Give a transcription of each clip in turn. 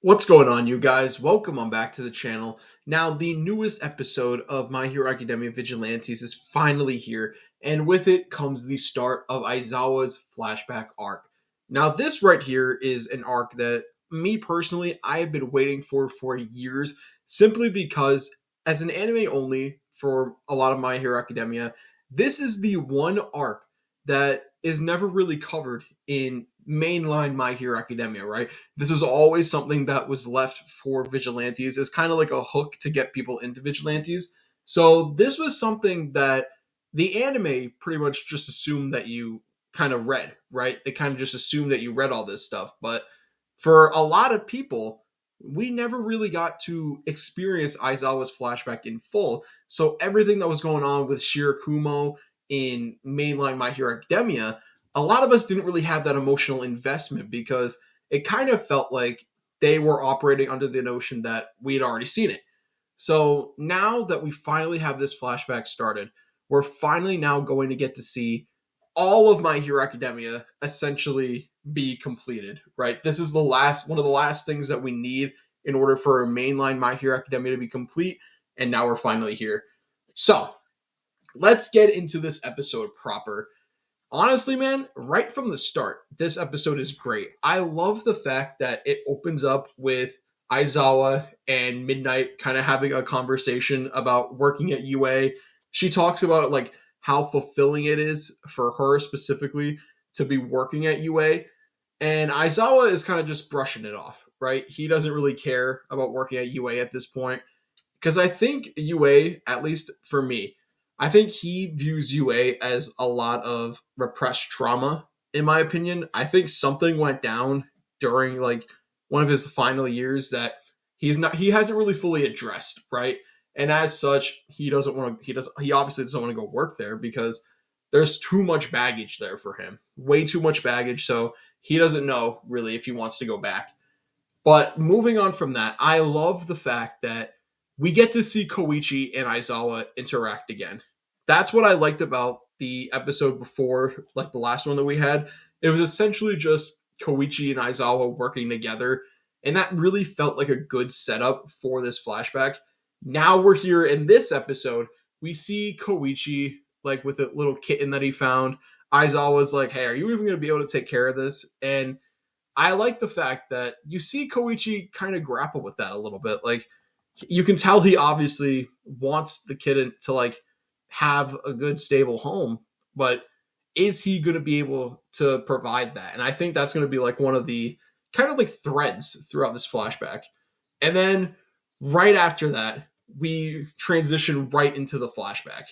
What's going on, you guys? Welcome on back to the channel. Now, the newest episode of My Hero Academia Vigilantes is finally here, and with it comes the start of Aizawa's flashback arc. Now, this right here is an arc that me personally, I have been waiting for years, simply because as an anime only for a lot of My Hero Academia, this is the one arc that is never really covered in mainline My Hero Academia, right? This is always something that was left for Vigilantes as kind of like a hook to get people into Vigilantes. So this was something that the anime pretty much just assumed that you kind of read, right? They kind of just assumed that you read all this stuff. But for a lot of people, we never really got to experience Aizawa's flashback in full. So everything that was going on with Shirakumo in mainline My Hero Academia, a lot of us didn't really have that emotional investment because it kind of felt like they were operating under the notion that we had already seen it. So now that we finally have this flashback started, we're finally now going to get to see all of My Hero Academia essentially be completed, right? This is the last one of the last things that we need in order for a mainline My Hero Academia to be complete, and now we're finally here. So, let's get into this episode proper. Honestly, man, right from the start, this episode is great. I love the fact that it opens up with Aizawa and Midnight kind of having a conversation about working at UA. She talks about like how fulfilling it is for her specifically to be working at UA. And Aizawa is kind of just brushing it off, right? He doesn't really care about working at UA at this point. Because I think UA, at least for me, I think he views UA as a lot of repressed trauma, in my opinion. I think something went down during like one of his final years that he hasn't really fully addressed, right? And as such, he obviously doesn't want to go work there because there's too much baggage there for him. Way too much baggage, so he doesn't know really if he wants to go back. But moving on from that, I love the fact that we get to see Koichi and Aizawa interact again. That's what I liked about the episode before, like the last one that we had. It was essentially just Koichi and Aizawa working together, and that really felt like a good setup for this flashback. Now we're here in this episode. We see Koichi like with a little kitten that he found. Aizawa's like, "Hey, are you even going to be able to take care of this?" And I like the fact that you see Koichi kind of grapple with that a little bit. Like you can tell he obviously wants the kid to like have a good stable home, but is he going to be able to provide that? And I think that's going to be like one of the kind of like threads throughout this flashback. And then right after that, we transition right into the flashback.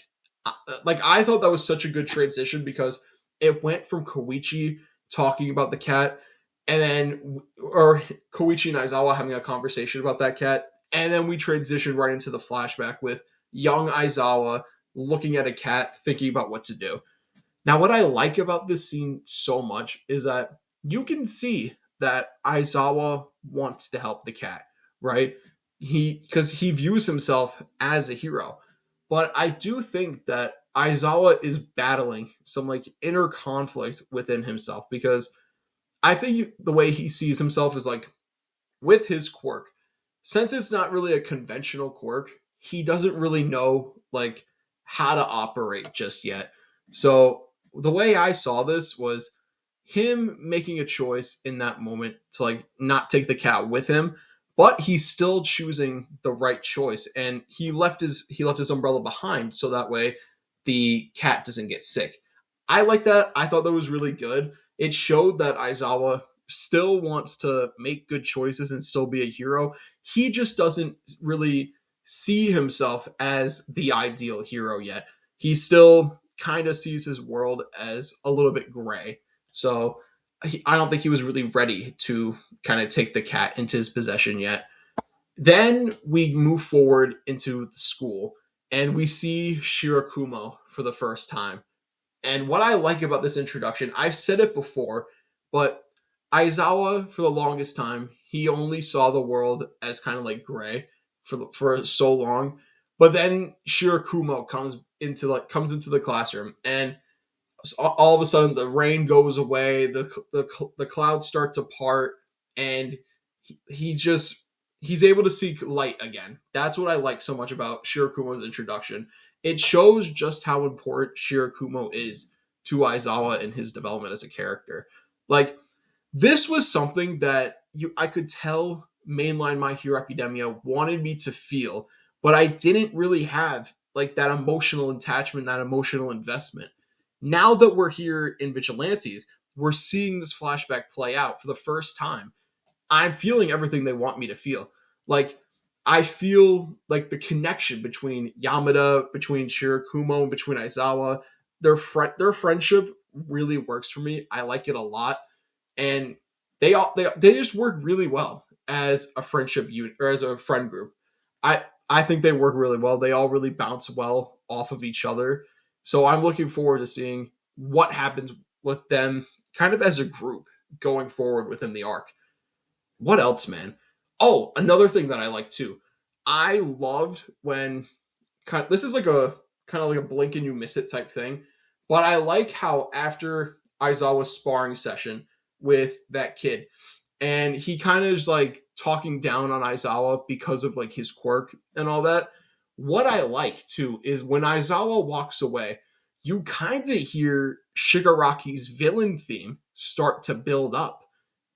Like I thought that was such a good transition because it went from Koichi talking about the cat and then or Koichi and Aizawa having a conversation about that cat, and then we transition right into the flashback with young Aizawa looking at a cat, thinking about what to do. Now, what I like about this scene so much is that you can see that Aizawa wants to help the cat, right? Because he views himself as a hero, but I do think that Aizawa is battling some like inner conflict within himself because I think the way he sees himself is like with his quirk, since it's not really a conventional quirk, he doesn't really know like how to operate just yet. So the way I saw this was him making a choice in that moment to like not take the cat with him, but he's still choosing the right choice and he left his umbrella behind so that way the cat doesn't get sick. I like that. I thought that was really good. It showed that Aizawa still wants to make good choices and still be a hero. He just doesn't really see himself as the ideal hero yet. He still kind of sees his world as a little bit gray. So I don't think he was really ready to kind of take the cat into his possession yet. Then we move forward into the school and we see Shirakumo for the first time. And what I like about this introduction, I've said it before, but Aizawa, for the longest time, he only saw the world as kind of like gray for so long. But then Shirakumo comes into the classroom, and all of a sudden the rain goes away, the clouds start to part, and he just he's able to seek light again. That's what I like so much about Shirakumo's introduction. It shows just how important Shirakumo is to Aizawa in his development as a character. Like, this was something that I could tell mainline My Hero Academia wanted me to feel, but I didn't really have like that emotional attachment, that emotional investment. Now that we're here in Vigilantes, we're seeing this flashback play out for the first time. I'm feeling everything they want me to feel. Like, I feel like the connection between Yamada, between Shirakumo, and between Aizawa, their friendship really works for me. I like it a lot, and they just work really well as a friendship unit or as a friend group. I think they work really well. They all really bounce well off of each other. So I'm looking forward to seeing what happens with them kind of as a group going forward within the arc. What else, man? Oh, another thing that I like too. I loved when this is like a kind of like a blink and you miss it type thing, but I like how after Aizawa's sparring session with that kid, and he kind of is like talking down on Aizawa because of like his quirk and all that. What I like too is when Aizawa walks away, you kind of hear Shigaraki's villain theme start to build up.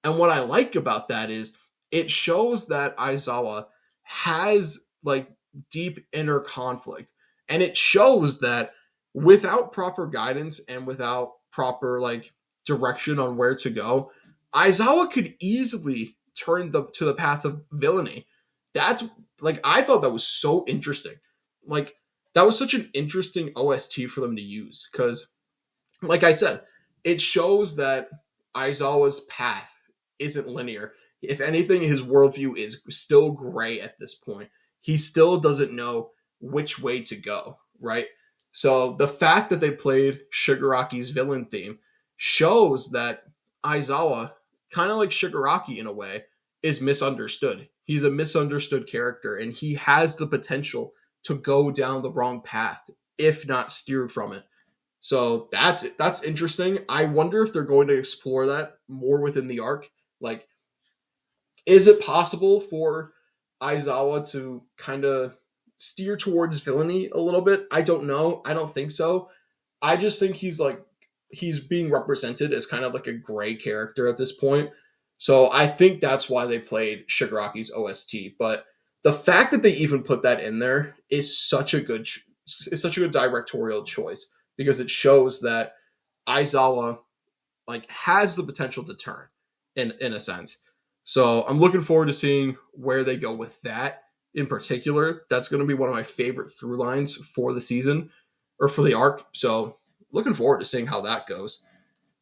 And what I like about that is it shows that Aizawa has like deep inner conflict. And it shows that without proper guidance and without proper like direction on where to go, Aizawa could easily turn to the path of villainy. That's like I thought that was so interesting. Like that was such an interesting OST for them to use because like I said, it shows that Aizawa's path isn't linear. If anything, his worldview is still gray at this point. He still doesn't know which way to go, right? So the fact that they played Shigaraki's villain theme shows that Aizawa, kind of like Shigaraki in a way, is misunderstood. He's a misunderstood character, and he has the potential to go down the wrong path if not steered from it. So that's interesting. I wonder if they're going to explore that more within the arc. Like, is it possible for Aizawa to kind of steer towards villainy a little bit? I don't know. I don't think so. I just think he's being represented as kind of like a gray character at this point. So I think that's why they played Shigaraki's OST. But the fact that they even put that in there is such a good directorial choice because it shows that Aizawa like has the potential to turn in a sense. So I'm looking forward to seeing where they go with that in particular. That's going to be one of my favorite through lines for the season or for the arc. So looking forward to seeing how that goes.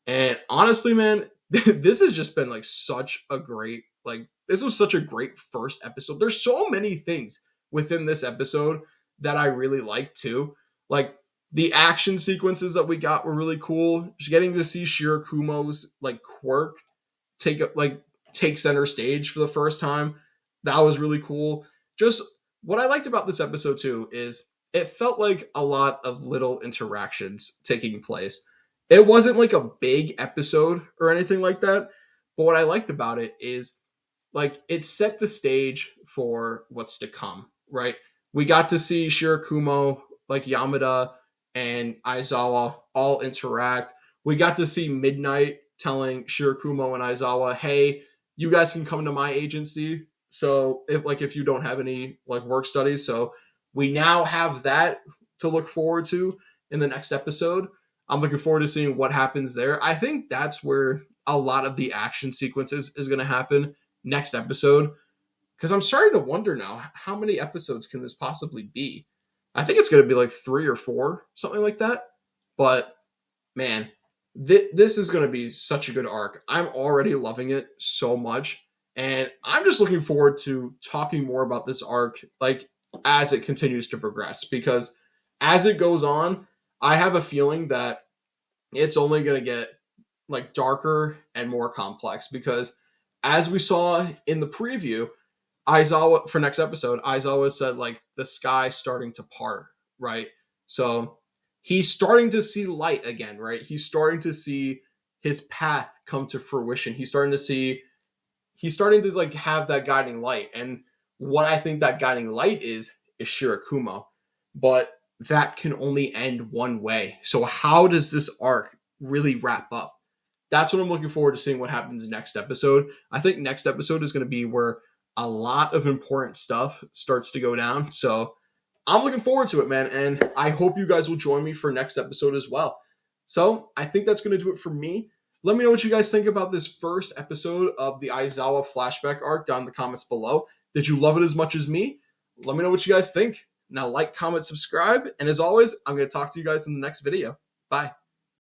And honestly, man, this has just been like such a great like this was such a great first episode. There's so many things within this episode that I really liked too. Like the action sequences that we got were really cool. Just getting to see Shirakumo's like quirk take like take center stage for the first time. That was really cool. Just what I liked about this episode too is it felt like a lot of little interactions taking place. It wasn't like a big episode or anything like that, but what I liked about it is like it set the stage for what's to come, right? We got to see Shirakumo, like Yamada and Aizawa all interact. We got to see Midnight telling Shirakumo and Aizawa, "Hey, you guys can come to my agency." So if you don't have any like work studies, so we now have that to look forward to in the next episode. I'm looking forward to seeing what happens there. I think that's where a lot of the action sequences is going to happen next episode because I'm starting to wonder now how many episodes can this possibly be. I think it's going to be like 3 or 4, something like that. But man, this is going to be such a good arc. I'm already loving it so much, and I'm just looking forward to talking more about this arc, like as it continues to progress. Because as it goes on, I have a feeling that it's only going to get like darker and more complex. Because as we saw in the preview, Aizawa for next episode, Aizawa said like the sky starting to part, right? So he's starting to see light again, right? He's starting to see his path come to fruition. He's starting to see he's starting to like have that guiding light. And what I think that guiding light is Shirakumo. But that can only end one way. So how does this arc really wrap up? That's what I'm looking forward to seeing what happens next episode. I think next episode is going to be where a lot of important stuff starts to go down. So I'm looking forward to it, man. And I hope you guys will join me for next episode as well. So I think that's going to do it for me. Let me know what you guys think about this first episode of the Aizawa flashback arc down in the comments below. Did you love it as much as me? Let me know what you guys think. Now, like, comment, subscribe. And as always, I'm going to talk to you guys in the next video. Bye.